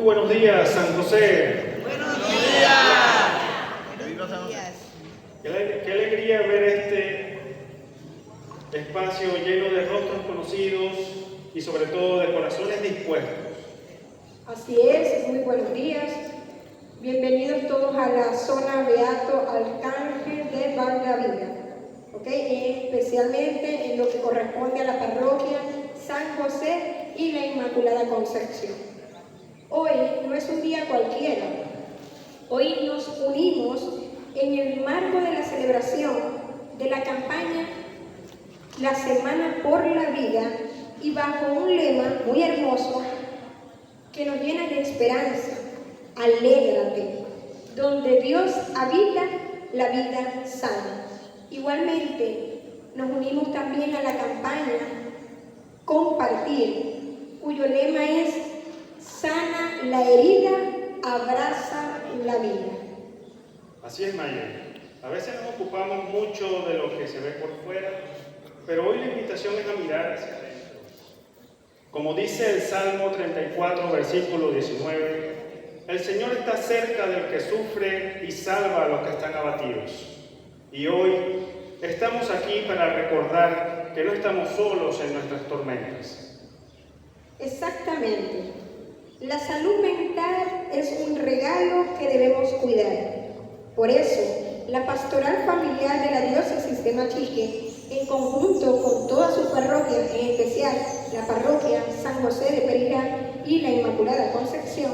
buenos días, San José. ¡Buenos días! Buenos días. Qué alegría ver este espacio lleno de rostros conocidos y sobre todo de corazones dispuestos. Así es, muy buenos días. Bienvenidos todos a la zona Beato Arcángel de Vallavilla. Especialmente en lo que corresponde a la parroquia San José y la Inmaculada Concepción. Hoy no es un día cualquiera. Hoy nos unimos en el marco de la celebración de la campaña La Semana por la Vida y bajo un lema muy hermoso que nos llena de esperanza: alégrate, donde Dios habita la vida sana. Igualmente, nos unimos también a la campaña Compartir, cuyo lema es sana la herida, abraza la vida. Así es, Maya. A veces nos ocupamos mucho de lo que se ve por fuera, pero hoy la invitación es a mirar hacia adentro. Como dice el Salmo 34, versículo 19, el Señor está cerca del que sufre y salva a los que están abatidos. Y hoy estamos aquí para recordar que no estamos solos en nuestras tormentas. Exactamente. La salud mental es un regalo que debemos cuidar. Por eso, la Pastoral Familiar de la Diócesis de Machique, en conjunto con todas sus parroquias, en especial la parroquia San José de Perijá y la Inmaculada Concepción,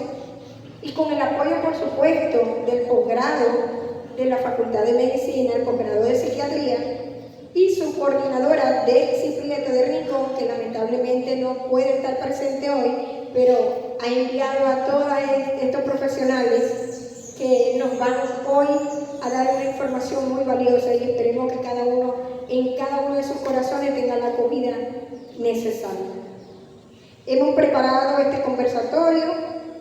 y con el apoyo, por supuesto, del posgrado de la Facultad de Medicina, el posgrado de Psiquiatría, y su coordinadora Delcy Prieto de Rincón, que lamentablemente no puede estar presente hoy, pero ha enviado a todos estos profesionales que nos van hoy a dar una información muy valiosa, y esperemos que cada uno, en cada uno de sus corazones, tenga la acogida necesaria. Hemos preparado este conversatorio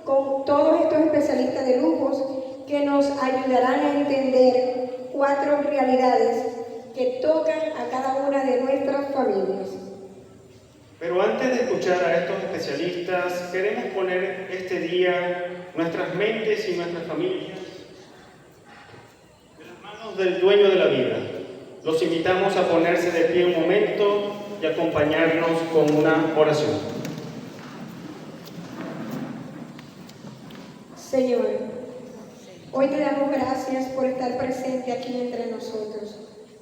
con todos estos especialistas de lujos que nos ayudarán a entender 4 realidades que tocan a cada una de nuestras familias. Pero antes de escuchar a estos especialistas, queremos poner este día nuestras mentes y nuestras familias en las manos del dueño de la vida. Los invitamos a ponerse de pie un momento y acompañarnos con una oración. Señor, hoy te damos gracias por estar presente aquí entre nosotros.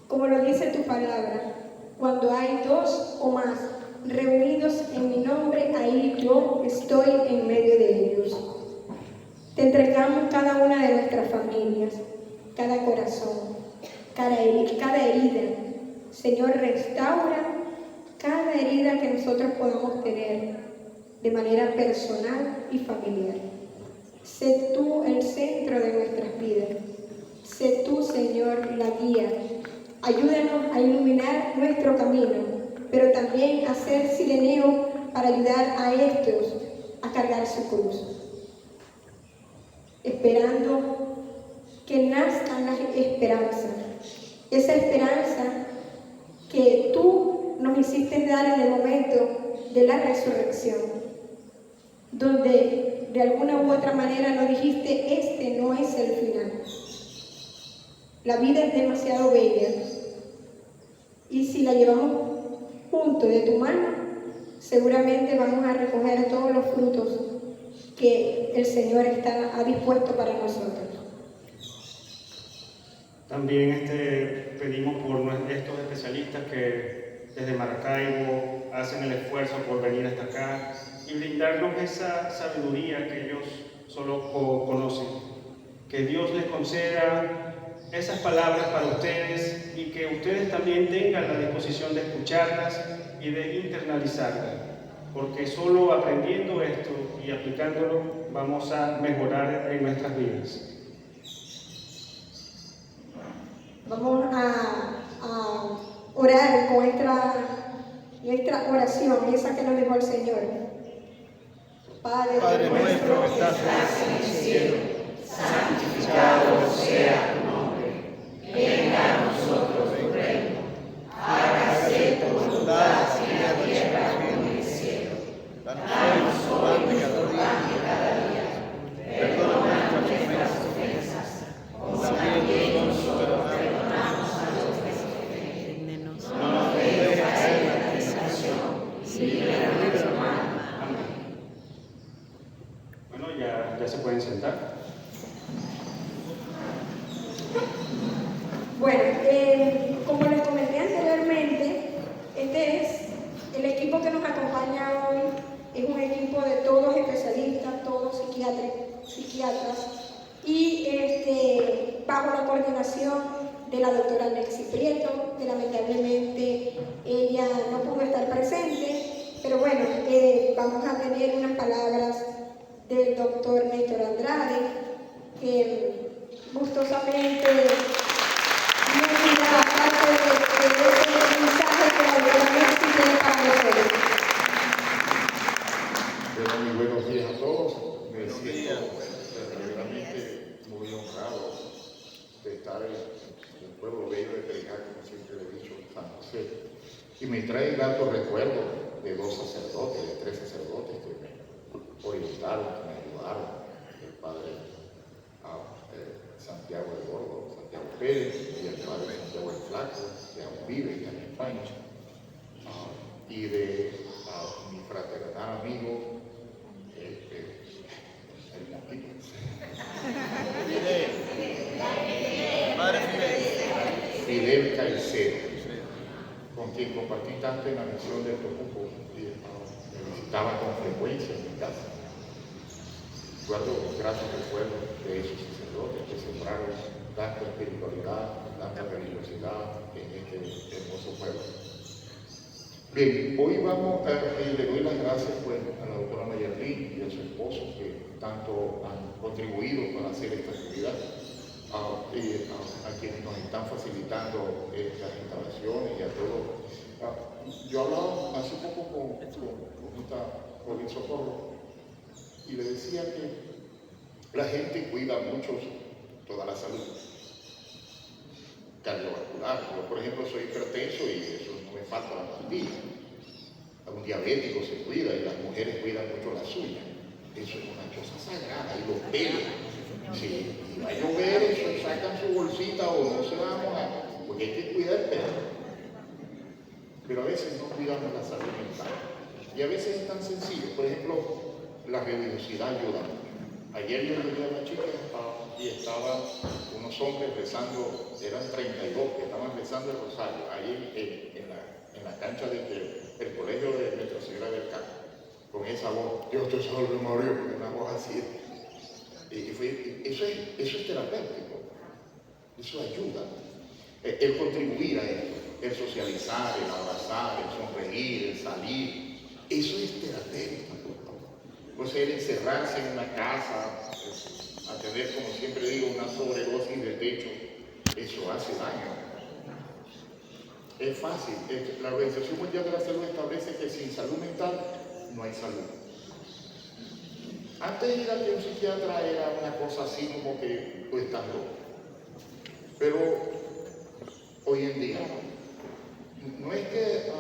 Como lo dice tu palabra, cuando hay 2 o más reunidos en mi nombre, ahí yo estoy en medio de ellos. Te entregamos cada una de nuestras familias, cada corazón, cada herida. Señor, restaura cada herida que nosotros podamos tener de manera personal y familiar. Sé tú el centro de nuestras vidas. Sé tú, Señor, la guía. Ayúdanos a iluminar nuestro camino, pero también a ser sireneo para ayudar a estos a cargar su cruz. Esperando que nazca la esperanza. Esa esperanza que tú nos hiciste dar en el momento de la resurrección, donde de alguna u otra manera nos dijiste: este no es el final. La vida es demasiado bella, y si la llevamos junto de tu mano, seguramente vamos a recoger todos los frutos que el Señor ha dispuesto para nosotros. También pedimos por estos especialistas que desde Maracaibo hacen el esfuerzo por venir hasta acá y brindarnos esa sabiduría que ellos solo conocen. Que Dios les conceda esas palabras para ustedes y que ustedes también tengan la disposición de escucharlas y de internalizarlas, porque solo aprendiendo esto y aplicándolo vamos a mejorar en nuestras vidas. Vamos a orar con nuestra oración, esa que nos dejó el Señor. Padre nuestro que estás en el cielo, santificado sea tu nombre. Venga a nosotros tu reino. Hágase tu voluntad en la tierra como en el cielo. Danos hoy nuestro pan de cada día. Ya se pueden sentar. Bueno, como les comenté anteriormente, este es el equipo que nos acompaña hoy. Es un equipo de todos especialistas, todos psiquiatras, y bajo la coordinación de la doctora Nexi Prieto, que lamentablemente ella no pudo estar presente, pero bueno, vamos a tener unas palabras del doctor Néstor Andrade, que gustosamente nos dirá parte de ese mensaje que la doctora Nexi tiene para nosotros. Bueno, muy buenos días a todos. Me siento verdaderamente muy honrado de estar en el pueblo bello de Perijá, como siempre le he dicho, San José. Y me trae gratos recuerdos de 2 sacerdotes, de 3 sacerdotes que me orientaron, que me ayudaron. El padre Santiago el Gordo, Santiago Pérez, y el padre Santiago el Flaco, que aún vive y en España. Y de mi fraternal amigo, el Mosquito. Fidel Caicedo, con quien compartí tanto en la misión de Tocuco y me visitaba con frecuencia en mi casa. Guardo gratos recuerdos de esos sacerdotes que sembraron tanta espiritualidad, tanta religiosidad en este hermoso pueblo. Bien, hoy le doy las gracias pues, a la doctora Mayerlin y a su esposo que tanto han contribuido para hacer esta actividad, a quienes nos están facilitando estas instalaciones y a todos. Yo hablaba hace poco con el Socorro y le decía que la gente cuida mucho toda la salud cardiovascular. Yo, por ejemplo, soy hipertenso y eso no me falta la pastilla. Un diabético se cuida y las mujeres cuidan mucho las uñas. Eso es una cosa sagrada. Y los pelos. Si va a llover, eso sacan su bolsita o no se van a mojar, porque hay que cuidar el pelo. Pero a veces no cuidamos la salud mental. Y a veces es tan sencillo. Por ejemplo, la religiosidad ayuda mucho. Ayer yo llegué a la chica y estaban unos hombres rezando, eran 32 que estaban rezando el rosario, ahí en la cancha del colegio de Nuestra Señora del Carmen, con esa voz, Dios te salve María, con una voz así. Eso es terapéutico, eso ayuda. El contribuir a esto, el socializar, el abrazar, el sonreír, el salir, eso es terapéutico. Pues el encerrarse en una casa, a tener, como siempre digo, una sobredosis de techo, eso hace daño. Es fácil. La Organización Mundial de la Salud establece que sin salud mental no hay salud. Antes ir a un psiquiatra era una cosa así como que tú estás loco. Pero hoy en día, no es que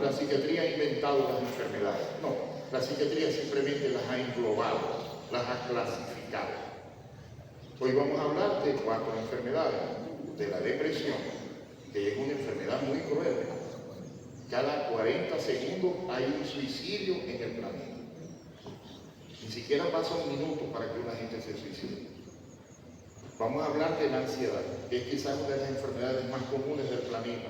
la psiquiatría ha inventado las enfermedades, no. La psiquiatría simplemente las ha englobado, las ha clasificado. Hoy vamos a hablar de 4 enfermedades. De la depresión, que es una enfermedad muy cruel. Cada 40 segundos hay un suicidio en el planeta. Ni siquiera pasa un minuto para que una gente se suicide. Vamos a hablar de la ansiedad, que es quizás una de las enfermedades más comunes del planeta.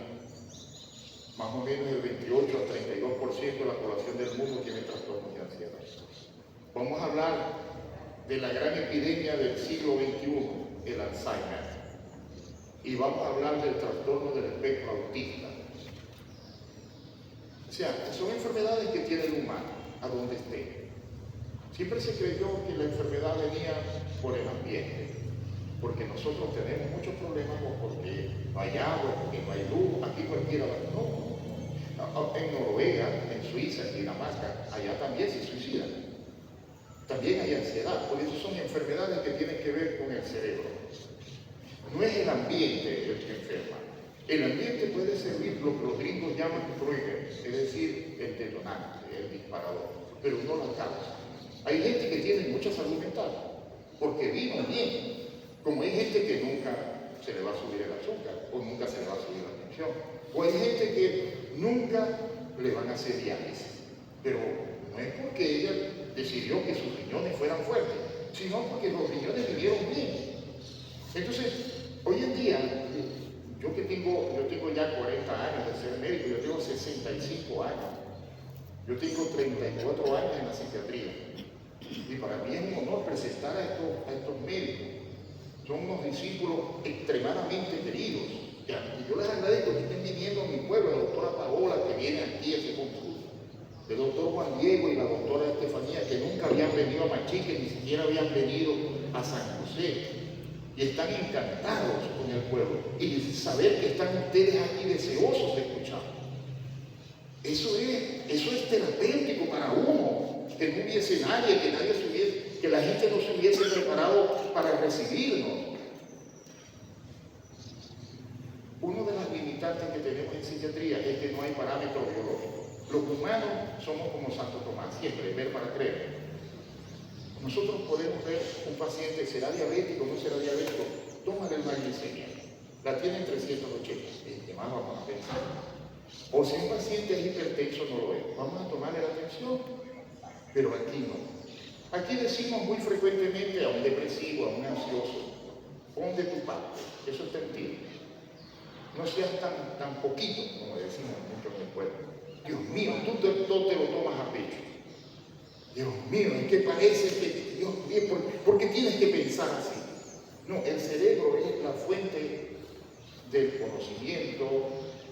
Más o menos el 28 al 32% de la población del mundo tiene trastornos de ansiedad. Vamos a hablar de la gran epidemia del siglo XXI, el Alzheimer. Y vamos a hablar del trastorno del espectro autista. O sea, son enfermedades que tiene el humano, a donde esté. Siempre se creyó que la enfermedad venía por el ambiente, porque nosotros tenemos muchos problemas porque no hay agua, porque no hay luz, aquí cualquiera va. No. En Noruega, en Suiza, en Dinamarca, allá también se suicidan. También hay ansiedad, por eso son enfermedades que tienen que ver con el cerebro. No es el ambiente el que enferma. El ambiente puede servir lo que los gringos llaman trigger, es decir, el detonante, el disparador, pero no la causa. Hay gente que tiene mucha salud mental, porque viven bien, como hay gente que nunca se le va a subir el azúcar, o nunca se le va a subir la tensión, o hay gente que nunca le van a hacer diálisis, pero no es porque ella decidió que sus riñones fueran fuertes, sino porque los riñones vivieron bien. Entonces, hoy en día, yo tengo ya 40 años de ser médico, yo tengo 65 años. Yo tengo 34 años en la psiquiatría. Y para mí es un honor presentar a estos médicos. Son unos discípulos extremadamente queridos. Y yo les agradezco que estén viniendo a mi pueblo, la doctora Paola, que viene aquí a ese concurso, el doctor Juan Diego y la doctora Estefanía, que nunca habían venido a Machique, ni siquiera habían venido a San José. Y están encantados con el pueblo. Y saber que están ustedes aquí deseosos de escuchar. Eso es terapéutico para uno. Que no hubiese nadie, que la gente no se hubiese preparado para recibirnos. Una de las limitantes que tenemos en psiquiatría es que no hay parámetros biológicos. Los humanos somos como Santo Tomás, siempre ver para creer. Nosotros podemos ver un paciente, ¿será diabético o no será diabético? Tómale el glicemia. La tiene en 380. ¿Qué más vamos a pensar? O si un paciente es hipertenso, no lo es. Vamos a tomarle la atención. Pero aquí no. Aquí decimos muy frecuentemente a un depresivo, a un ansioso, pon de tu parte. Eso es mentir. No seas tan poquito, como decimos mucho en el pueblo. Dios mío, tú te lo tomas a pecho. Dios mío, es que parece que, Dios mío, ¿por qué tienes que pensar así? No, el cerebro es la fuente del conocimiento,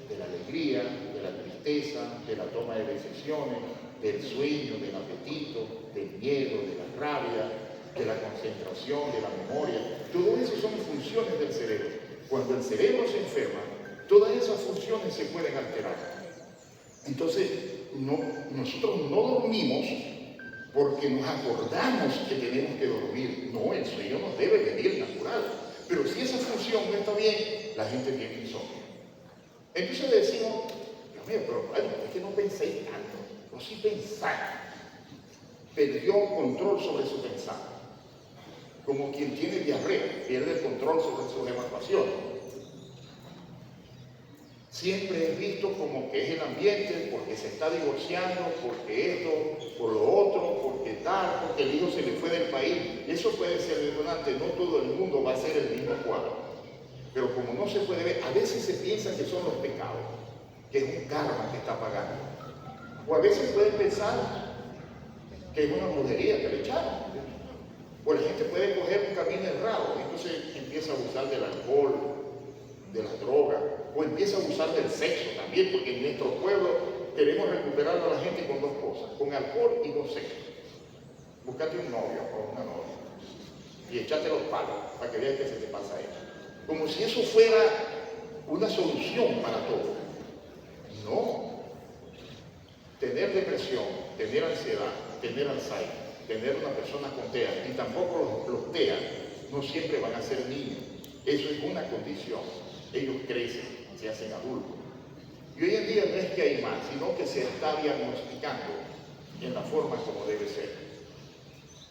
de la alegría, de la tristeza, de la toma de decisiones, del sueño, del apetito, del miedo, de la rabia, de la concentración, de la memoria. Todo eso son funciones del cerebro. Cuando el cerebro se enferma, todas esas funciones se pueden alterar. Entonces, nosotros no dormimos porque nos acordamos que tenemos que dormir. No, el sueño nos debe venir natural. Pero si esa función no está bien, la gente tiene insomnio. Entonces decimos, Dios mío, pero bueno, es que no penséis tanto. No, sí pensáis. Perdió control sobre su pensar. Como quien tiene diarrea, pierde el control sobre su evacuación. Siempre es visto como que es el ambiente, porque se está divorciando, porque esto, por lo otro, porque tal, porque el hijo se le fue del país. Eso puede ser detonante, no todo el mundo va a ser el mismo cuadro. Pero como no se puede ver, a veces se piensa que son los pecados, que es un karma que está pagando. O a veces pueden pensar que es una brujería que le echaron. O la gente puede coger un camino errado, entonces empieza a abusar del alcohol, de las drogas, o empieza a abusar del sexo también, porque en nuestro pueblo queremos recuperar a la gente con dos cosas, con alcohol y con sexo. Búscate un novio o una novia y échate los palos para que veas que se te pasa eso. Como si eso fuera una solución para todo. No. Tener depresión, tener ansiedad, tener Alzheimer, tener una persona con TEA, y tampoco los TEA no siempre van a ser niños. Eso es una condición. Ellos crecen, se hacen adultos. Y hoy en día no es que hay más, sino que se está diagnosticando en la forma como debe ser.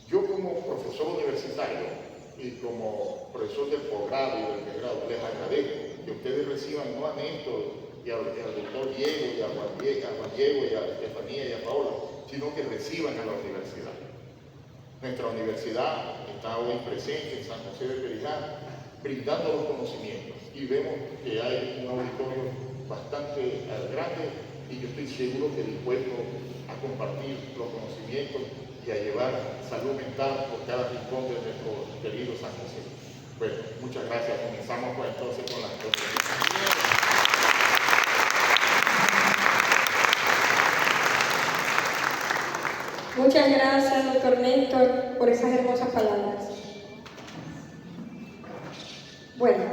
Yo como profesor universitario y como profesor del posgrado y del pregrado, les agradezco que ustedes reciban no a Néstor y al doctor Diego y a Juan Diego y a Estefanía y a Paola, sino que reciban a la universidad. Nuestra universidad está hoy presente en San José de Perijá, brindando los conocimientos, y vemos que hay un auditorio bastante grande, y yo estoy seguro que dispuesto a compartir los conocimientos y a llevar salud mental por cada rincón de nuestro querido San José. Bueno, muchas gracias. Comenzamos entonces con las cosas. Muchas gracias, doctor Néstor, por esas hermosas palabras. Bueno,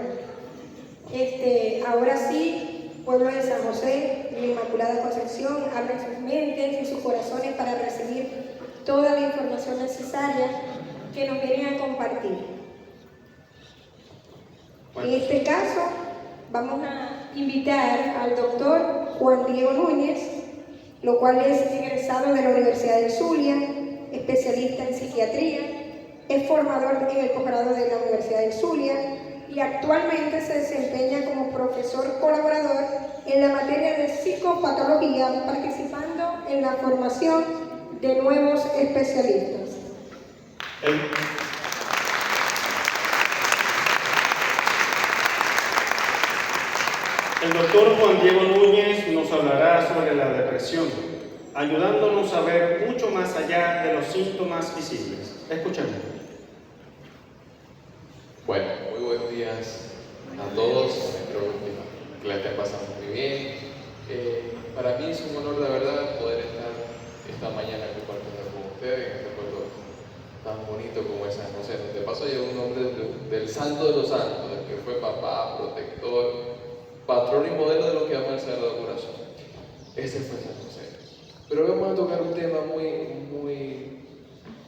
ahora sí, pueblo de San José, la Inmaculada Concepción, abran sus mentes y sus corazones para recibir toda la información necesaria que nos vienen a compartir. En este caso, vamos a invitar al doctor Juan Diego Núñez, lo cual es egresado de la Universidad del Zulia, especialista en psiquiatría, es formador en el posgrado de la Universidad del Zulia y actualmente se desempeña como profesor colaborador en la materia de psicopatología, participando en la formación de nuevos especialistas. El doctor Juan Diego Núñez nos hablará sobre la depresión, ayudándonos a ver mucho más allá de los síntomas visibles. Escuchemos. Bueno, muy buenos días a todos, espero que la estén pasando muy bien. Para mí es un honor, la verdad, poder estar esta mañana compartiendo con ustedes en este pueblo tan bonito como es San José. De paso lleva un nombre del santo de los santos, del que fue papá, protector, patrón y modelo de lo que ama el Sagrado Corazón. Ese fue San José. Pero vamos a tocar un tema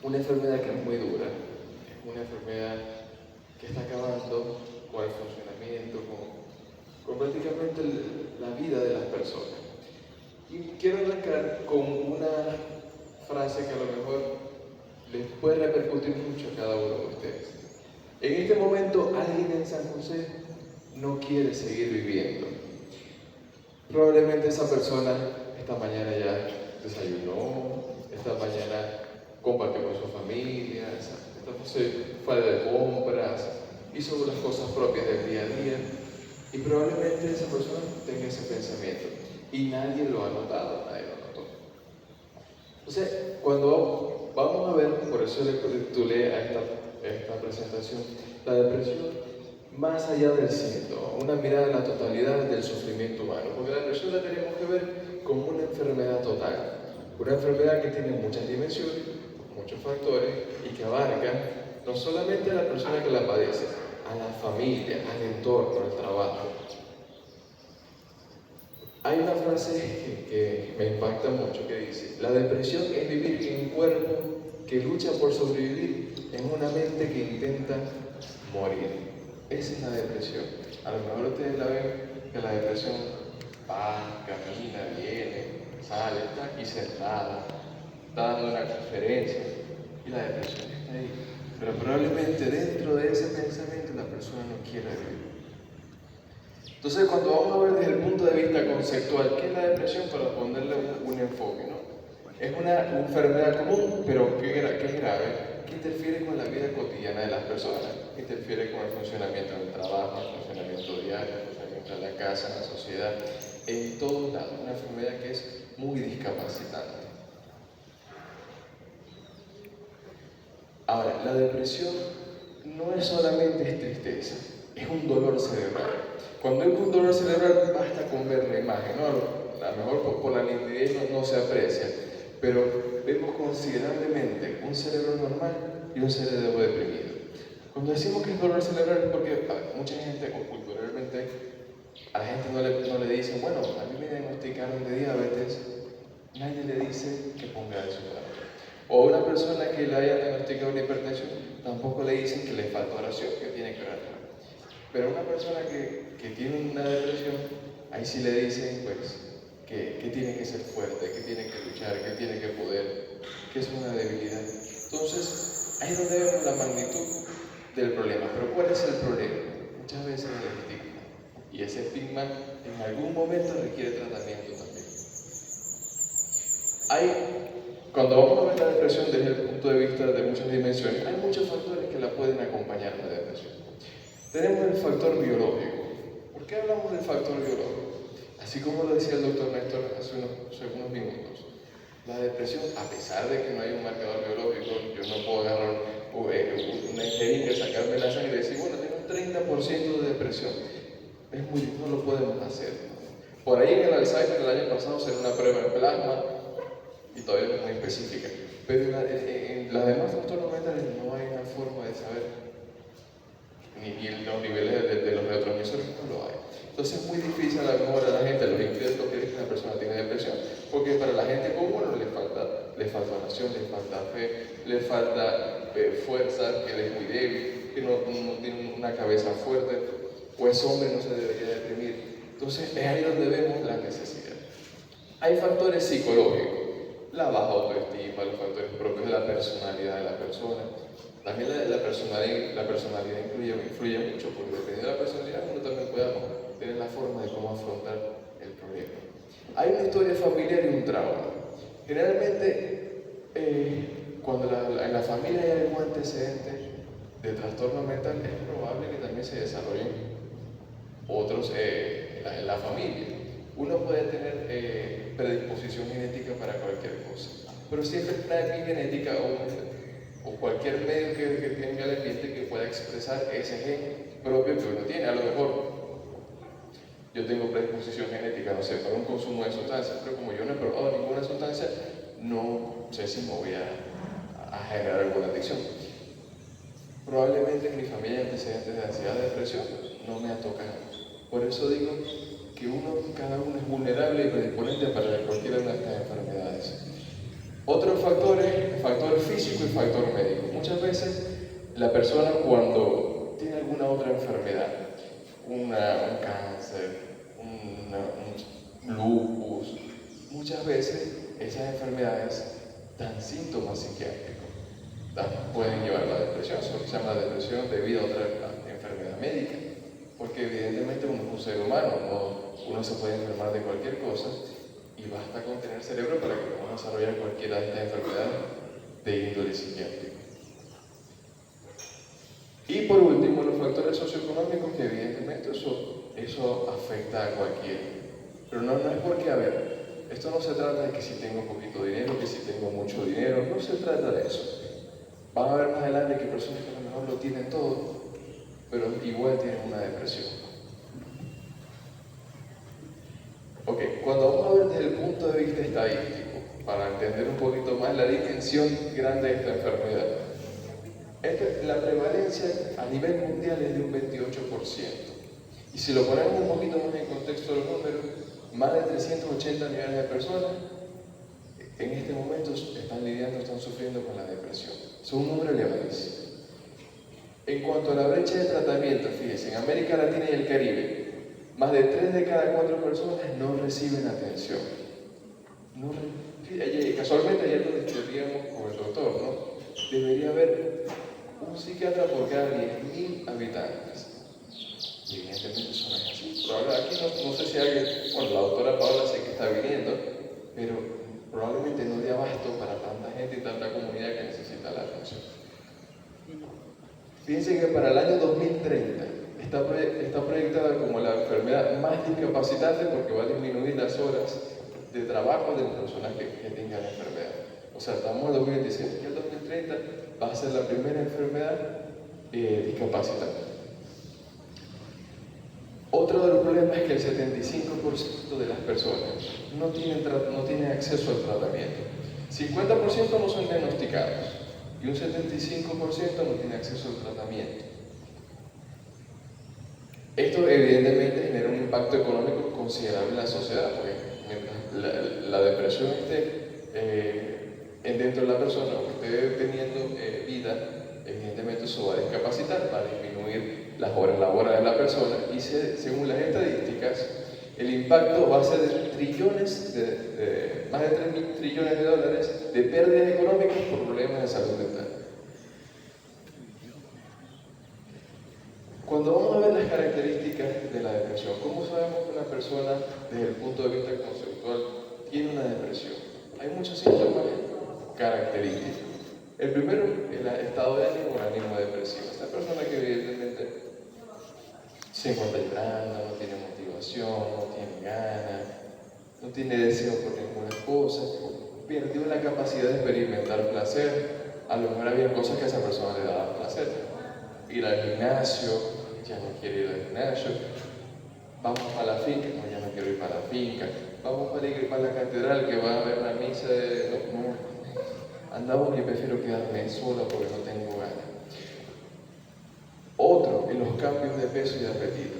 una enfermedad que es muy dura, es una enfermedad que está acabando con el funcionamiento, con prácticamente la vida de las personas. Y quiero arrancar con una frase que a lo mejor les puede repercutir mucho a cada uno de ustedes. En este momento, alguien en San José no quiere seguir viviendo. Probablemente esa persona esta mañana ya desayunó, esta mañana compartió con su familia, fue de compras, hizo las cosas propias del día a día y probablemente esa persona tenga ese pensamiento y nadie lo ha notado, nadie lo notó. Entonces, cuando vamos a ver, por eso le titulé a esta presentación, la depresión más allá del síntoma, una mirada a la totalidad del sufrimiento humano, porque la depresión la tenemos que ver como una enfermedad total, una enfermedad que tiene muchas dimensiones, muchos factores y que abarca no solamente a la persona que la padece, a la familia, al entorno, al trabajo. Hay una frase que me impacta mucho que dice: la depresión es vivir en un cuerpo que lucha por sobrevivir en una mente que intenta morir. Esa es la depresión. A lo mejor ustedes la ven que la depresión va, camina, viene, sale, está aquí sentada, está dando una conferencia y la depresión está ahí. Pero probablemente dentro de ese pensamiento la persona no quiere vivir. Entonces, cuando vamos a ver desde el punto de vista conceptual qué es la depresión, para ponerle un enfoque, ¿no? Es una enfermedad común, pero que es grave, que interfiere con la vida cotidiana de las personas, interfiere con el funcionamiento del trabajo, el funcionamiento diario, el funcionamiento de la casa, en la sociedad, en todos lados. Una enfermedad que es muy discapacitante. Ahora, la depresión no es solamente tristeza, es un dolor cerebral. Cuando es un dolor cerebral, basta con ver la imagen, ¿no? A lo mejor por la nitidez no se aprecia, pero vemos considerablemente un cerebro normal y un cerebro deprimido. Cuando decimos que es dolor cerebral es porque mucha gente, o culturalmente, a la gente no le dicen, bueno, a mí me diagnosticaron de diabetes, nadie le dice que ponga de su parte. O a una persona que le haya diagnosticado una hipertensión, tampoco le dicen que le falta oración, que tiene que orar. Pero a una persona que tiene una depresión, ahí sí le dicen pues que tiene que ser fuerte, que tiene que luchar, que tiene que poder, que es una debilidad. Entonces, ahí es donde vemos la magnitud del problema. Pero ¿cuál es el problema? Muchas veces el estigma. Y ese estigma en algún momento requiere tratamiento también. Cuando vamos a ver la depresión desde el punto de vista de muchas dimensiones, hay muchos factores que la pueden acompañar la depresión. Tenemos el factor biológico. ¿Por qué hablamos del factor biológico? Así como lo decía el doctor Néstor hace unos minutos, la depresión, a pesar de que no hay un marcador biológico, yo no puedo agarrar una jeringa, sacarme la sangre y decir, bueno, tengo un 30% de depresión. No lo podemos hacer. Por ahí en el Alzheimer el año pasado se hizo una prueba en plasma y todavía no es muy específica. Pero en las demás factores mentales no hay una forma de saber ni los niveles de los neurotransmisores, no lo hay. Entonces es muy difícil a lo mejor a la gente, los intentos que una persona tiene depresión, porque para la gente común le falta oración, le falta fe, le falta fuerza, que él es muy débil, que no tiene una cabeza fuerte, o es hombre, no se debería deprimir. Entonces es ahí donde vemos la necesidad. Hay factores psicológicos, la baja autoestima, los factores propios de la personalidad de la persona. También la personalidad influye mucho, porque dependiendo de la personalidad uno también puede tener la forma de cómo afrontar el problema. Hay una historia familiar y un trauma. Generalmente familia hay algún antecedente de trastorno mental, es probable que también se desarrollen otros en la familia. Uno puede tener predisposición genética para cualquier cosa, pero siempre está epigenética o cualquier medio que tenga el ambiente que pueda expresar ese gen propio que uno tiene. A lo mejor yo tengo predisposición genética, no sé, para un consumo de sustancias, pero como yo no he probado ninguna sustancia, no sé si me voy a generar alguna adicción. Probablemente en mi familia hay antecedentes de ansiedad, de depresión, no me ha tocado. Por eso digo que cada uno es vulnerable y predisponente para cualquiera de estas enfermedades. Otros factores, factor físico y factor médico. Muchas veces la persona cuando tiene alguna otra enfermedad, un cáncer, un lupus, muchas veces esas enfermedades dan síntomas psiquiátricos, pueden llevar a la depresión. Eso se llama depresión debido a otra enfermedad médica, porque evidentemente uno es un ser humano, uno se puede enfermar de cualquier cosa y basta con tener cerebro para que podamos desarrollar cualquiera de estas enfermedades de índole psiquiátrico. Y por último, los factores socioeconómicos, que evidentemente eso afecta a cualquiera. Pero no es porque, a ver, esto no se trata de que si tengo poquito dinero, que si tengo mucho dinero, no se trata de eso. Van a ver más adelante que personas que a lo mejor lo tienen todo, pero igual tienen una depresión. Ok, cuando vamos a ver desde el punto de vista estadístico, para entender un poquito más la dimensión grande de esta enfermedad, la prevalencia a nivel mundial es de un 28%. Y si lo ponemos un poquito más en contexto de los números, más de 380 millones de personas en este momento están sufriendo con la depresión. Es un número elevadísimo. En cuanto a la brecha de tratamiento, fíjense, en América Latina y el Caribe, más de 3 de cada 4 personas no reciben atención. Casualmente ayer lo discutíamos con el doctor, ¿no? Debería haber un psiquiatra por cada 10.000 habitantes. Y evidentemente eso no es así. Pero ahora aquí no sé si alguien, bueno, la doctora Paola sé que está viniendo, pero probablemente no dé abasto para tanta gente y tanta comunidad que necesita la atención. Fíjense que para el año 2030 está proyectada como la enfermedad más discapacitante porque va a disminuir las horas de trabajo de las personas que tengan la enfermedad. O sea, estamos en 2027 y el 2030 va a ser la primera enfermedad discapacitante. Otro de los problemas es que el 75% de las personas no tienen acceso al tratamiento. 50% no son diagnosticados y un 75% no tiene acceso al tratamiento. Esto evidentemente genera un impacto económico considerable en la sociedad, porque mientras la depresión esté dentro de la persona o esté teniendo vida, evidentemente eso va a discapacitar, va a disminuir las horas laborales de la persona y según las estadísticas, el impacto va a ser de trillones, más de 3.000 trillones de dólares de pérdidas económicas por problemas de salud mental. Cuando vamos a ver las características de la depresión, ¿cómo sabemos que una persona desde el punto de vista conceptual tiene una depresión? Hay muchos síntomas característicos. El primero, el estado de ánimo o ánimo depresivo. Esta persona que evidentemente se encuentra llorando, no tiene motivación, no tiene ganas, no tiene deseo por ninguna cosa, perdió la capacidad de experimentar placer. A lo mejor había cosas que a esa persona le daban placer. Ir al gimnasio, ya no quiere ir al gimnasio. Vamos a la finca, no, ya no quiero ir para la finca. Vamos para la catedral que va a haber una misa de... No. Andamos, yo prefiero quedarme sola porque no tengo ganas. Otro, en los cambios de peso y de apetito.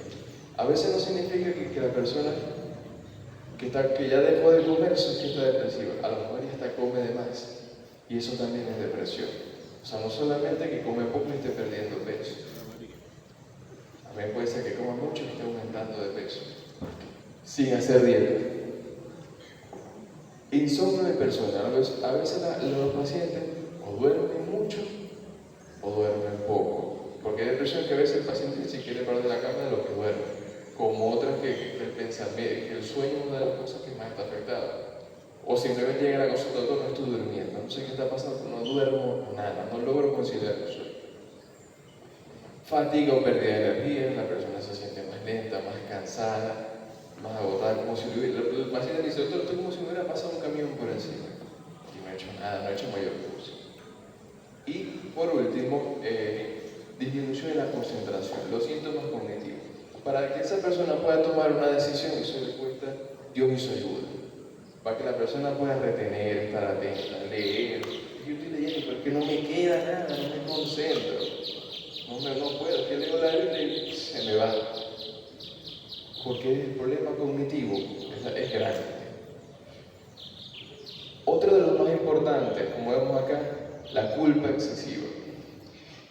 A veces no significa que la persona que ya dejó de comer es que está depresiva. A lo mejor ya hasta come de más. Y eso también es depresión. O sea, no solamente que come poco y esté perdiendo peso. También puede ser que coma mucho y esté aumentando de peso. Sin hacer dieta. Insomnio de persona. A veces los pacientes o duermen mucho o duermen poco. Porque hay depresión que a veces el paciente ni siquiera quiere parar de la cama de lo que duerme. Como otras que el pensamiento, que el sueño es una de las cosas que más está afectada. O simplemente llegan a la consulta, doctor, no estoy durmiendo, no sé qué está pasando, no duermo nada, no logro conciliar el sueño. Fatiga o pérdida de energía, la persona se siente más lenta, más cansada, más agotada, como si el paciente dice, doctor, estoy como si me hubiera pasado un camión por encima. Y no he hecho nada, no he hecho mayor cosa. Y por último, disminución de la concentración, los síntomas cognitivos. Para que esa persona pueda tomar una decisión, eso le cuesta Dios y su ayuda. Para que la persona pueda retener, estar atenta, leer. Yo estoy leyendo, pero es que no me queda nada, no me concentro. No puedo, que leo la Biblia y se me va. Porque el problema cognitivo es grande. Otro de los más importantes, como vemos acá, la culpa excesiva.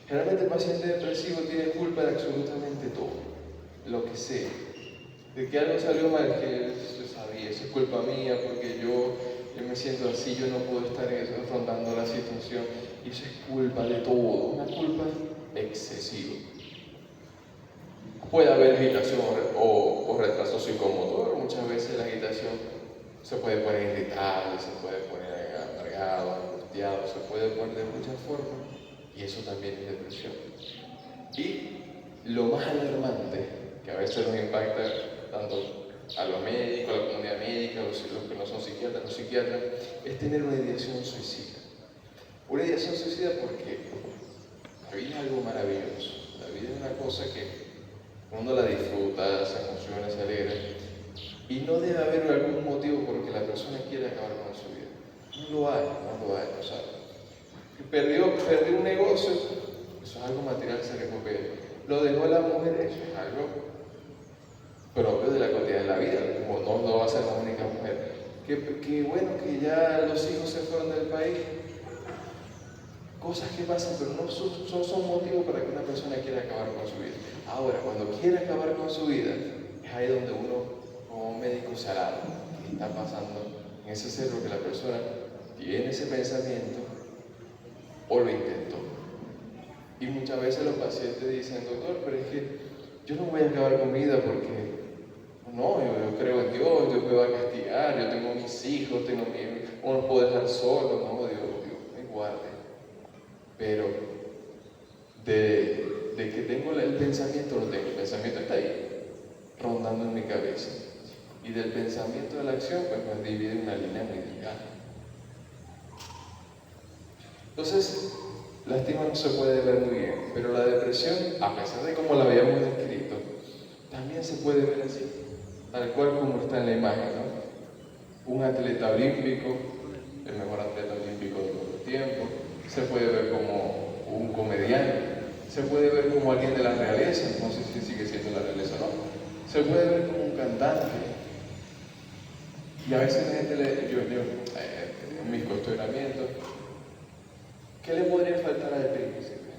Generalmente el paciente depresivo tiene culpa de absolutamente todo, lo que sea. De que algo salió mal, que yo sabía, eso es culpa mía, porque yo me siento así, yo no puedo estar afrontando la situación, y eso es culpa de todo, una culpa excesiva. Puede haber agitación o retraso psicomotor, muchas veces la agitación se puede poner irritable, se puede poner amargado, angustiado, se puede poner de muchas formas, y eso también es depresión. Y lo más alarmante, que a veces nos impacta tanto a los médicos, a la comunidad médica, los que no son psiquiatras, los psiquiatras, es tener una ideación suicida. Una ideación suicida porque la vida es algo maravilloso, la vida es una cosa que uno la disfruta, se emociona, se alegra, y no debe haber algún motivo por el que la persona quiera acabar con su vida. No lo hay, o sea, perdió un negocio, eso es algo material, se recupera. Lo dejó la mujer, eso es algo propio de la cotidiana de la vida, como no va a ser la única mujer. Que bueno, que ya los hijos se fueron del país, cosas que pasan, pero no son motivos para que una persona quiera acabar con su vida. Ahora, cuando quiere acabar con su vida, es ahí donde uno, como médico, se alarma. ¿Qué está pasando en ese cerebro que la persona tiene ese pensamiento o lo intentó? Y muchas veces los pacientes dicen, doctor, pero es que yo no voy a acabar con mi vida porque no, yo creo en Dios me va a castigar, yo tengo mis hijos, o no puedo dejar solo, no, Dios me guarde. Pero de que tengo el pensamiento, lo tengo, el pensamiento está ahí, rondando en mi cabeza. Y del pensamiento de la acción, pues divide una línea muy delgada. Entonces, la estima no se puede ver muy bien, pero la depresión, a pesar de cómo la habíamos descrito, también se puede ver así, tal cual como está en la imagen, ¿no? Un atleta olímpico, el mejor atleta olímpico de todos los tiempos, se puede ver como un comediante, se puede ver como alguien de la realeza, no sé si sigue siendo la realeza o no, se puede ver como un cantante. Y a veces la gente en mis cuestionamientos, ¿qué le podría faltar al príncipe?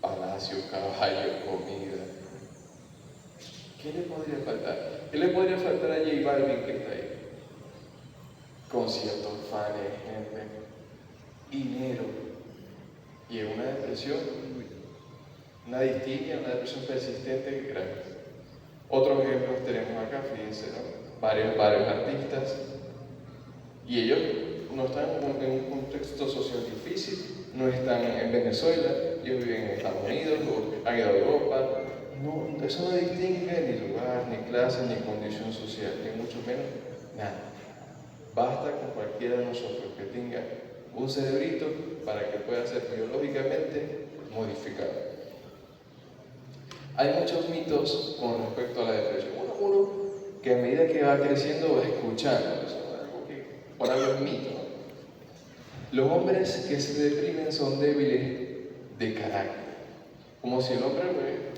Palacio, caballo, comida. ¿Qué le podría faltar? ¿Qué le podría faltar a J Balvin que está ahí? Conciertos, fans, gente, dinero. Y en una depresión, una distimia, una depresión persistente grave. Otros ejemplos tenemos acá, fíjense, ¿no? Varios artistas, y ellos no están en un contexto social difícil, no están en Venezuela, ellos viven en Estados Unidos o han ido a Europa. No, eso no distingue ni lugar, ni clase, ni condición social, ni mucho menos nada. Basta con cualquiera de nosotros que tenga un cerebrito para que pueda ser biológicamente modificado. Hay muchos mitos con respecto a la depresión. Uno que a medida que va creciendo va escuchando, eso es algo que por algo es mito. Los hombres que se deprimen son débiles de carácter, como si el hombre,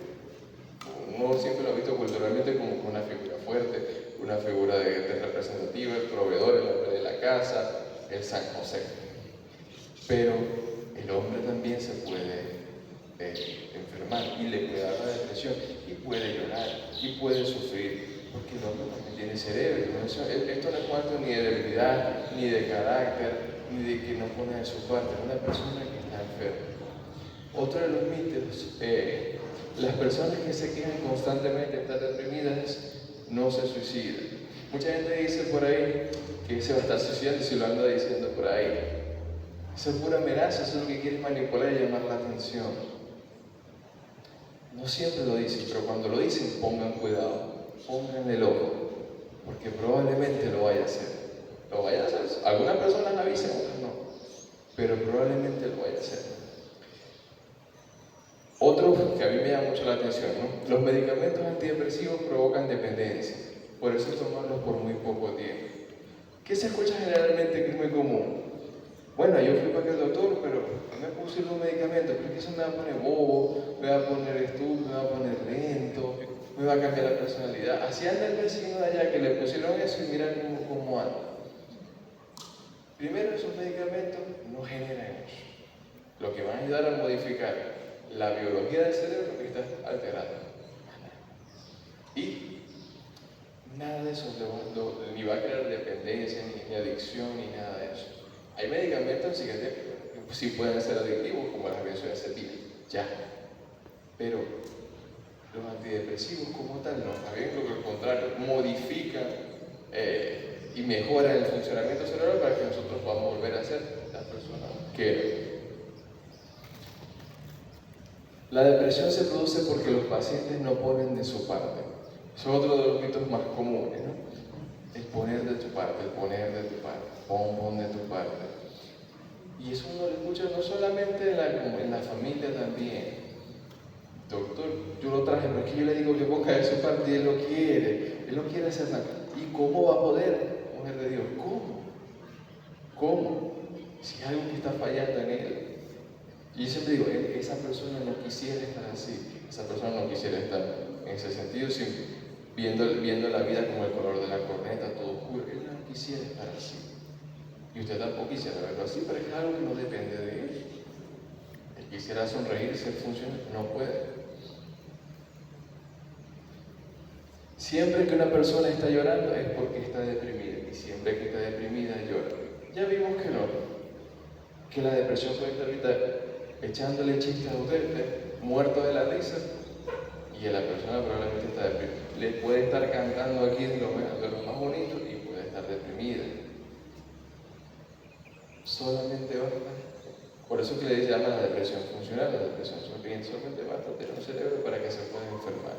uno siempre lo ha visto culturalmente como una figura fuerte, una figura de representativa, el proveedor, el hombre de la casa, el San José. Pero el hombre también se puede enfermar y le puede dar la depresión y puede llorar y puede sufrir, porque el hombre también tiene cerebro. Esto no es cuanto ni de debilidad, ni de carácter, ni de que no pone de su parte, es una persona que está enferma. Otro de los mitos, las personas que se quejan constantemente de estar deprimidas no se suicidan. Mucha gente dice por ahí que se va a estar suicidando y se lo anda diciendo por ahí. Eso es pura amenaza, eso es lo que quiere manipular y llamar la atención. No siempre lo dicen, pero cuando lo dicen, pongan cuidado, pónganle loco, porque probablemente lo vaya a hacer. Lo vaya a hacer. Algunas personas avisan, otras no, pero probablemente lo vaya a hacer. Otro que a mí me llama mucho la atención, ¿no? Los medicamentos antidepresivos provocan dependencia, por eso tomarlos por muy poco tiempo. ¿Qué se escucha generalmente que es muy común? Bueno, yo fui para aquel doctor, pero me puse los medicamentos, pero es que eso me va a poner bobo, me va a poner estúpido, me va a poner lento, me va a cambiar la personalidad. Así anda el vecino de allá que le pusieron eso y mira cómo anda. Primero, esos medicamentos no generan eso. Lo que van a ayudar a modificar la biología del cerebro que está alterada. Y nada de eso ni va a crear dependencia, ni adicción, ni nada de eso. Hay medicamentos que sí pueden ser adictivos, como la benzodiazepina, ya. Pero los antidepresivos como tal no, más bien lo que al contrario, modifican y mejoran el funcionamiento cerebral para que nosotros podamos volver a ser las personas que éramos. La depresión se produce porque los pacientes no ponen de su parte. Eso es otro de los mitos más comunes, ¿no? El poner de tu parte, el poner de tu parte, pon de tu parte. Y eso uno lo escucha no solamente en la familia también. Doctor, yo lo traje, pero es que yo le digo que ponga de su parte y él no quiere hacer nada. ¿Y cómo va a poder, mujer de Dios? ¿Cómo? Si hay algo que está fallando en él. Y yo siempre digo, esa persona no quisiera estar así, esa persona no quisiera estar en ese sentido, viendo la vida como el color de la corneta, todo oscuro. Él no quisiera estar así. Y usted tampoco quisiera verlo así, pero es algo que no depende de él. Él quisiera sonreír y ser funcional, no puede. Siempre que una persona está llorando es porque está deprimida, y siempre que está deprimida llora. Ya vimos que no, que la depresión puede estar ahorita echándole chistes a usted, muerto de la risa, y la persona probablemente está deprimida. Le puede estar cantando aquí de lo más bonito y puede estar deprimida. Solamente basta. Por eso que le llaman la depresión funcional. La depresión solamente basta tener un cerebro para que se pueda enfermar.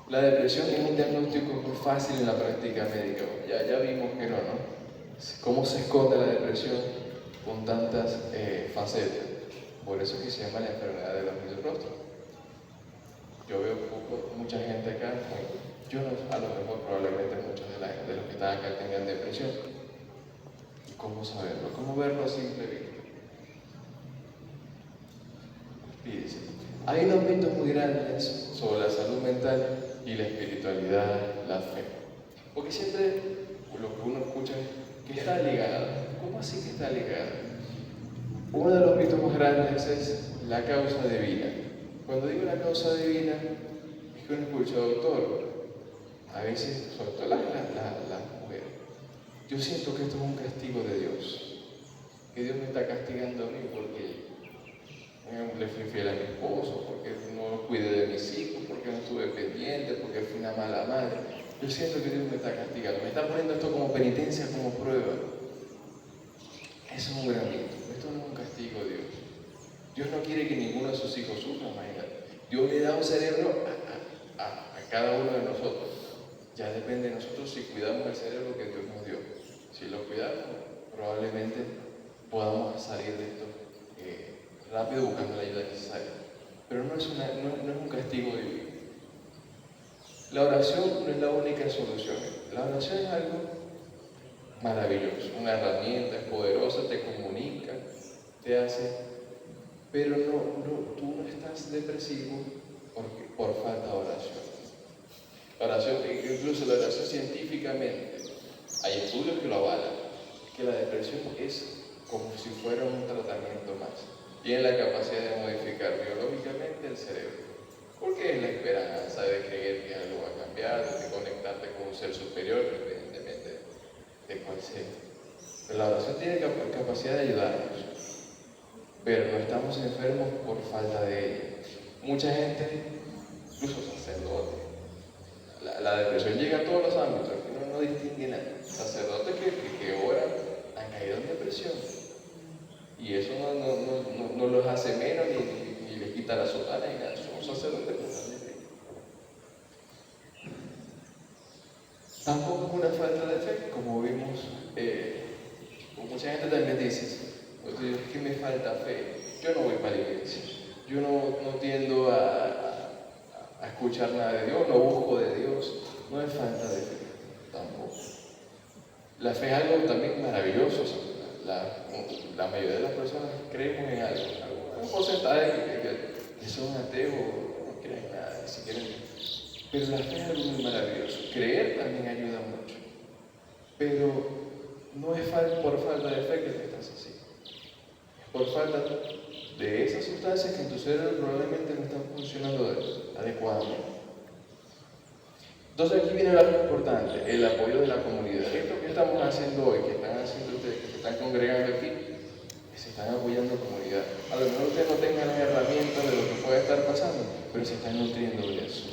La depresión es un diagnóstico muy fácil en la práctica médica. Ya vimos que no. ¿Cómo se esconde la depresión con tantas facetas? Por eso que se llama la enfermedad de los mil rostros. Yo veo mucha gente acá, yo no, a lo mejor probablemente muchos de los que están acá tengan depresión. ¿Y cómo saberlo? ¿Cómo verlo a simple vista? Fíjense, hay unos mitos muy grandes sobre la salud mental y la espiritualidad, la fe. Porque siempre lo que uno escucha es que está ligada. ¿Cómo así que está ligada? Uno de los mitos más grandes es la causa divina. Cuando digo la causa divina, es que uno escucha, doctor, a veces, sobre todo las mujeres, yo siento que esto es un castigo de Dios, que Dios me está castigando a mí porque le fui fiel a mi esposo, porque no cuidé de mis hijos, porque no estuve pendiente, porque fui una mala madre. Yo siento que Dios me está castigando, me está poniendo esto como penitencia, como prueba. Eso es un gran mito. Esto no es un castigo de Dios. Dios no quiere que ninguno de sus hijos sufra, imagínate. Dios le da un cerebro a cada uno de nosotros. Ya depende de nosotros si cuidamos el cerebro que Dios nos dio. Si lo cuidamos, probablemente podamos salir de esto rápido buscando la ayuda necesaria. Pero no es un castigo divino. La oración no es la única solución. La oración es algo maravilloso, una herramienta, es poderosa, te comunica, te hace, pero tú no estás depresivo por falta de oración. La oración, incluso la oración científicamente, hay estudios que lo avalan, que la depresión es como si fuera un tratamiento más. Tiene la capacidad de modificar biológicamente el cerebro, porque es la esperanza de creer que algo va a cambiar, de conectarte con un ser superior, independientemente de cuál sea. Pero la oración tiene capacidad de ayudarnos, pero no estamos enfermos por falta de ella. Mucha gente, incluso sacerdotes, La depresión llega a todos los ámbitos, uno no distingue nada. Sacerdotes que oran han caído en depresión. Y eso no los hace menos ni les quita la sotana ni nada. Son sacerdotes que están deprimidos. Tampoco es una falta de fe, como vimos, como mucha gente también dice, es que me falta fe, yo no voy para la iglesia, yo no tiendo a escuchar nada de Dios, no busco de Dios, no es falta de fe, tampoco. La fe es algo también maravilloso, la mayoría de las personas creemos en algo, un porcentaje que son ateos, no creen nada, ni siquiera. Pero la fe es algo muy maravilloso. Creer también ayuda mucho. Pero no es por falta de fe que te estás así. Es por falta de esas sustancias que en tu cerebro probablemente no están funcionando adecuadamente. Entonces aquí viene algo importante, el apoyo de la comunidad. Esto que estamos haciendo hoy, que están haciendo ustedes, que se están congregando aquí, que se están apoyando a la comunidad. A lo mejor ustedes no tengan las herramientas de lo que puede estar pasando, pero se están nutriendo de eso.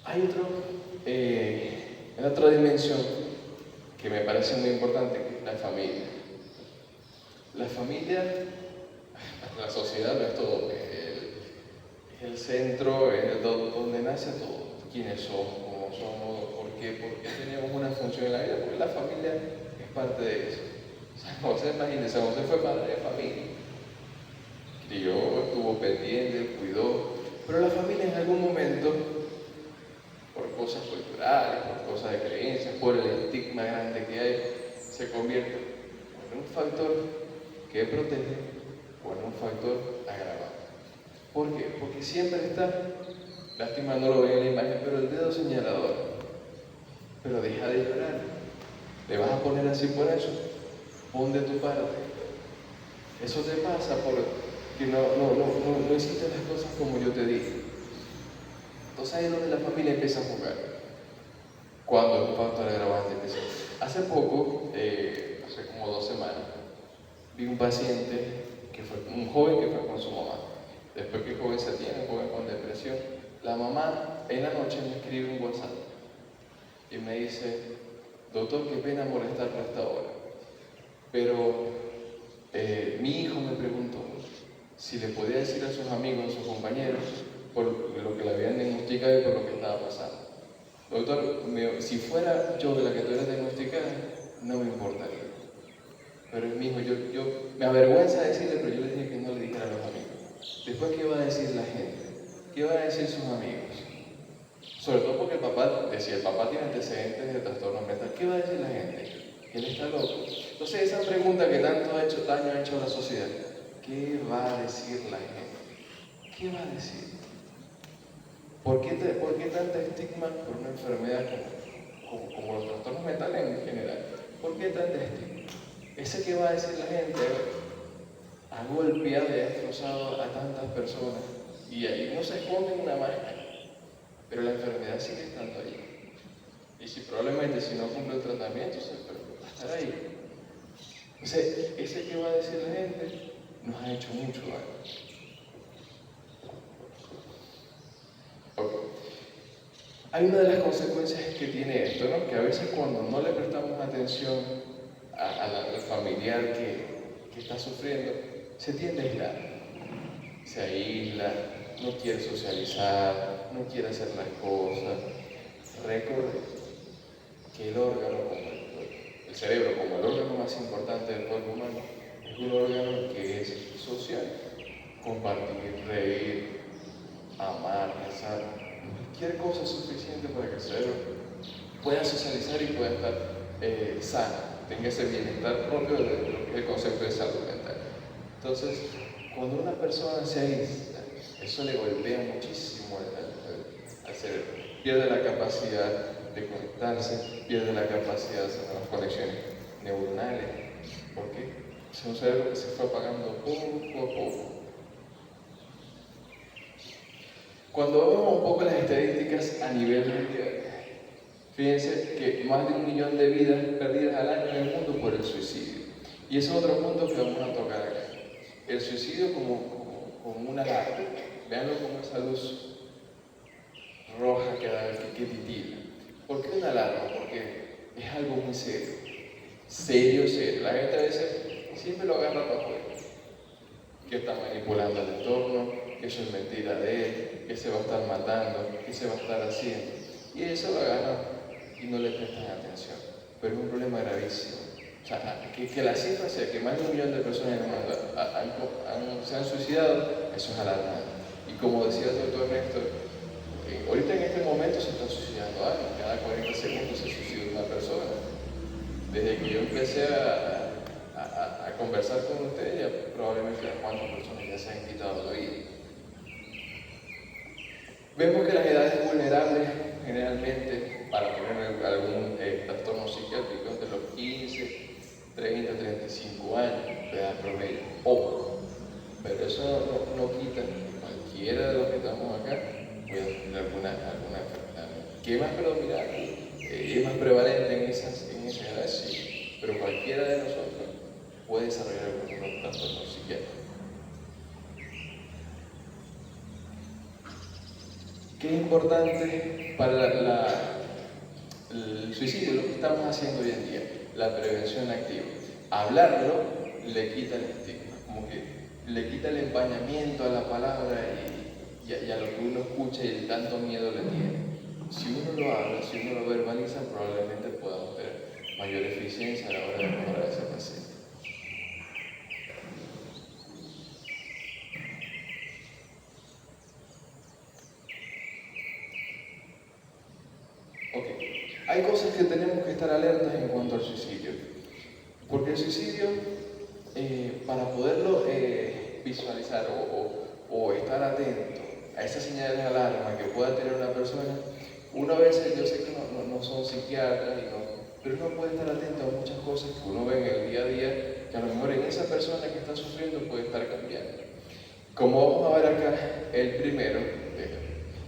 Hay otra dimensión que me parece muy importante, que es la familia. La familia, la sociedad no es todo, es el centro, es donde nace todo. ¿Quiénes somos? ¿Cómo somos? ¿Por qué? ¿Por qué tenemos una función en la vida? Porque la familia es parte de eso. San José, imagínense, San José fue padre de familia. Crió, estuvo pendiente, cuidó. Pero la familia en algún momento, por cosas culturales, por cosas de creencias, por el estigma grande que hay, se convierte en un factor que protege o en un factor agravante. ¿Por qué? Porque siempre está, lástima no lo ven en la imagen, pero el dedo señalador. Pero deja de llorar. ¿Le vas a poner así por eso? Pon de tu parte. Eso te pasa porque no hiciste las cosas como yo te dije. Entonces ahí es donde la familia empieza a jugar. Cuando el factor agravante empieza. Hace poco, hace como 2 semanas, vi un paciente, un joven que fue con su mamá. Después que el joven se tiene, un joven con depresión, la mamá en la noche me escribe un WhatsApp y me dice: doctor, qué pena molestarlo a esta hora, pero mi hijo me preguntó si le podía decir a sus amigos, a sus compañeros, por lo que le habían diagnosticado y por lo que estaba pasando. Doctor, si fuera yo la que tuviera diagnosticada, no me importaría. Pero es mi hijo, yo me avergüenza decirle, pero yo le dije que no le dijera a los amigos. Después, ¿qué va a decir la gente? ¿Qué va a decir sus amigos? Sobre todo porque el papá tiene antecedentes de trastorno mental. ¿Qué va a decir la gente? Que él está loco. Entonces, esa pregunta que tanto daño ha hecho a la sociedad, ¿qué va a decir la gente? ¿Qué va a decir? ¿Por qué tanta estigma por una enfermedad como los trastornos mentales en general? ¿Por qué tanta estigma? Ese que va a decir la gente ha golpeado y ha destrozado a tantas personas y ahí no se esconde en una máscara, pero la enfermedad sigue estando ahí. Y probablemente si no cumple el tratamiento, va a estar ahí. Entonces, ese que va a decir la gente nos ha hecho mucho daño. Okay. Hay una de las consecuencias que tiene esto, ¿no? Que a veces cuando no le prestamos atención al familiar que está sufriendo, se tiende a aislar. Se aísla, no quiere socializar, no quiere hacer las cosas. Recuerde que el órgano, el cerebro, como el órgano más importante del cuerpo humano, es un órgano que es social. Compartir, reír, amar, rezar, cualquier cosa es suficiente para que el cerebro pueda socializar y pueda estar sano, tenga ese bienestar propio de lo que es el concepto de salud mental. Entonces, cuando una persona se aísla, eso le golpea muchísimo al cerebro, pierde la capacidad de conectarse, pierde la capacidad de hacer las conexiones neuronales. ¿Por qué? Es un cerebro que se fue apagando poco a poco. Cuando vemos un poco las estadísticas a nivel mundial, fíjense que más de 1 millón de vidas perdidas al año en el mundo por el suicidio. Y ese es otro punto que vamos a tocar acá. El suicidio como una alarma. Veanlo como esa luz roja que titila. ¿Por qué una alarma? Porque es algo muy serio. Serio. La gente a veces siempre lo agarra para afuera. Que está manipulando el entorno, que eso es mentira de él, que se va a estar matando, que se va a estar haciendo. Y eso lo agarran y no le prestan atención. Pero es un problema gravísimo. O sea, que la cifra sea que más de 1 millón de personas en el mundo se han suicidado, eso es alarmante. Y como decía el doctor Néstor, ahorita en este momento se está suicidando alguien, cada 40 segundos se suicida una persona. Desde que yo empecé a conversar con ustedes, ya probablemente cuántas personas ya se han quitado la vida. Vemos que las edades vulnerables generalmente para tener algún trastorno psiquiátrico entre los 15, 30, 35 años de edad promedio. Ojo, pero eso no quita que cualquiera de los que estamos acá pueda tener alguna enfermedad. ¿Qué es más predominante? ¿Es más prevalente en esas edades? Sí, pero cualquiera de nosotros puede desarrollar algún trastorno psiquiátrico. ¿Qué es importante para el suicidio? Lo que estamos haciendo hoy en día, la prevención activa. Hablarlo le quita el estigma, como que le quita el empañamiento a la palabra y a lo que uno escucha y el tanto miedo le tiene. Si uno lo habla, si uno lo verbaliza, probablemente podamos tener mayor eficiencia a la hora de mejorar ese paciente. Ok, hay cosas que tenemos que estar alertas en cuanto al suicidio, porque el suicidio, para poderlo visualizar o estar atento a esas señales de alarma que pueda tener una persona, uno a veces, yo sé que no son psiquiatras, pero uno puede estar atento a muchas cosas que uno ve en el día a día, que a lo mejor en esa persona que está sufriendo puede estar cambiando. Como vamos a ver acá, el primero,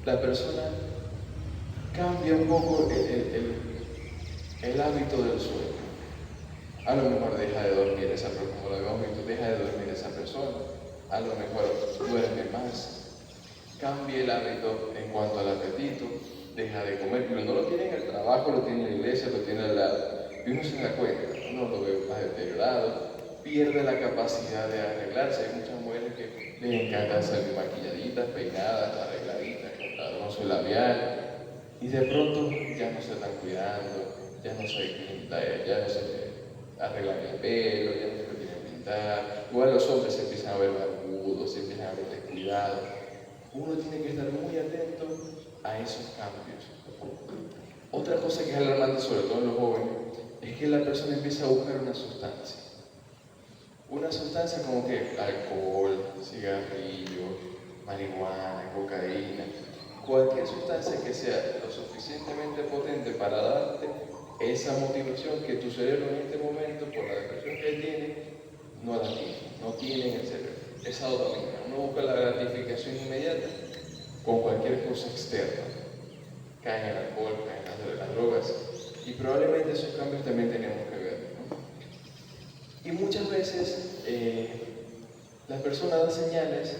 la persona cambia un poco el hábito del sueño. A lo mejor deja de dormir esa persona, como lo habíamos visto, deja de dormir esa persona. A lo mejor duerme más. Cambia el hábito en cuanto al apetito, deja de comer, pero no lo tiene en el trabajo, lo tiene en la iglesia, lo tiene al lado. Y uno se da cuenta, uno lo ve más deteriorado, pierde la capacidad de arreglarse. Hay muchas mujeres que les encanta salir maquilladitas, peinadas, arregladitas, con su labial. Y de pronto ya no se están cuidando, ya no se pinta, ya no se arreglan el pelo, ya no se lo quieren pintar. Igual los hombres se empiezan a ver barbudos, se empiezan a ver descuidados. Uno tiene que estar muy atento a esos cambios. Otra cosa que es alarmante, sobre todo en los jóvenes, es que la persona empieza a buscar una sustancia. Una sustancia como que alcohol, cigarrillo, marihuana, cocaína. Cualquier sustancia que sea lo suficientemente potente para darte esa motivación que tu cerebro en este momento, por la depresión que tiene, no tiene en el cerebro. Esa dopamina. Uno busca la gratificación inmediata con cualquier cosa externa. Cae en el alcohol, cae en las drogas. Y probablemente esos cambios también tenemos que ver, ¿no? Y muchas veces la persona da señales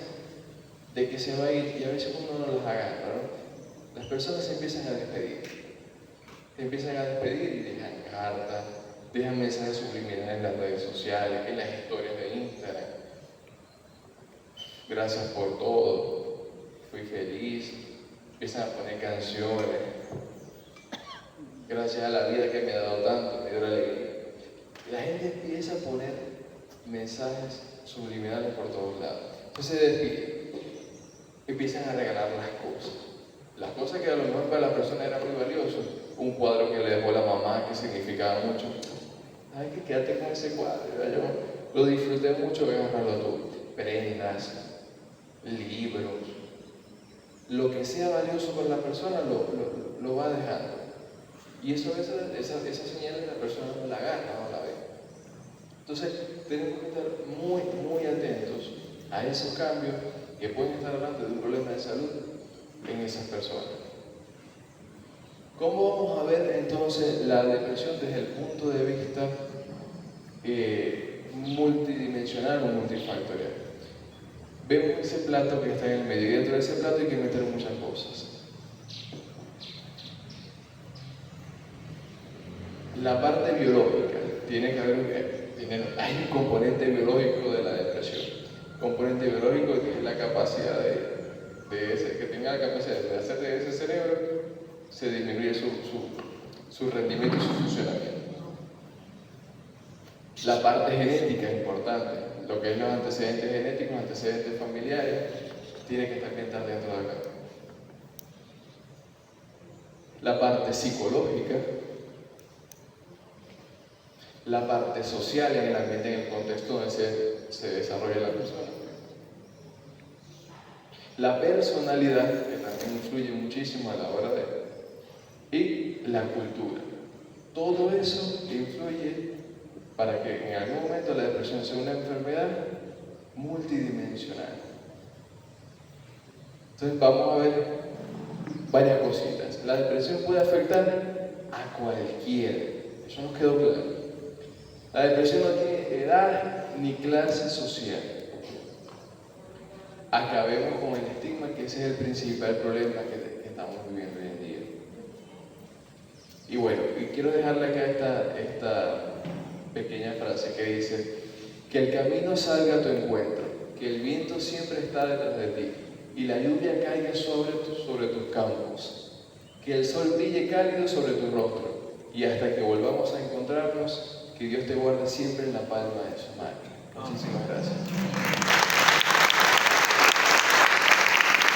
de que se va a ir y a veces uno no las agarra, ¿no? Las personas se empiezan a despedir. Se empiezan a despedir y dejan cartas, dejan mensajes subliminales en las redes sociales, en las historias de Instagram. Gracias por todo, fui feliz. Empiezan a poner canciones. Gracias a la vida que me ha dado tanto, me dio la alegría. La gente empieza a poner mensajes subliminales por todos lados. Entonces se despiden. Empiezan a regalar las cosas que a lo mejor para la persona era muy valioso. Un cuadro que le dejó la mamá que significaba mucho. Ay, que quédate con ese cuadro. Yo lo disfruté mucho, voy a agarrarlo tú. Prendas, libros, lo que sea valioso para la persona lo va dejando. Y eso a veces esas señales la persona no la agarra, no la ve. Entonces tenemos que estar muy, muy atentos a esos cambios que pueden estar hablando de un problema de salud en esas personas. ¿Cómo vamos a ver entonces la depresión desde el punto de vista multidimensional o multifactorial. Vemos ese plato que está en el medio y dentro de ese plato hay que meter muchas cosas. La parte biológica, hay un componente biológico de la depresión. Componente biológico que es la capacidad que tenga la capacidad de hacer de ese cerebro, se disminuye su rendimiento y su funcionamiento. La parte genética es importante, lo que es los antecedentes genéticos, antecedentes familiares, tiene que también estar dentro de acá. La parte psicológica, la parte social en el ambiente, en el contexto donde se desarrolla la persona. La personalidad, que también influye muchísimo a la hora y la cultura. Todo eso influye para que en algún momento la depresión sea una enfermedad multidimensional. Entonces vamos a ver varias cositas. La depresión puede afectar a cualquiera, eso nos quedó claro. La depresión no tiene edad ni clase social. Acabemos con el estigma, que ese es el principal problema que estamos viviendo hoy en día. Y bueno, y quiero dejarle acá esta pequeña frase que dice: que el camino salga a tu encuentro, que el viento siempre está detrás de ti y la lluvia caiga sobre tus campos, que el sol brille cálido sobre tu rostro y hasta que volvamos a encontrarnos, que Dios te guarde siempre en la palma de su mano. Muchísimas gracias.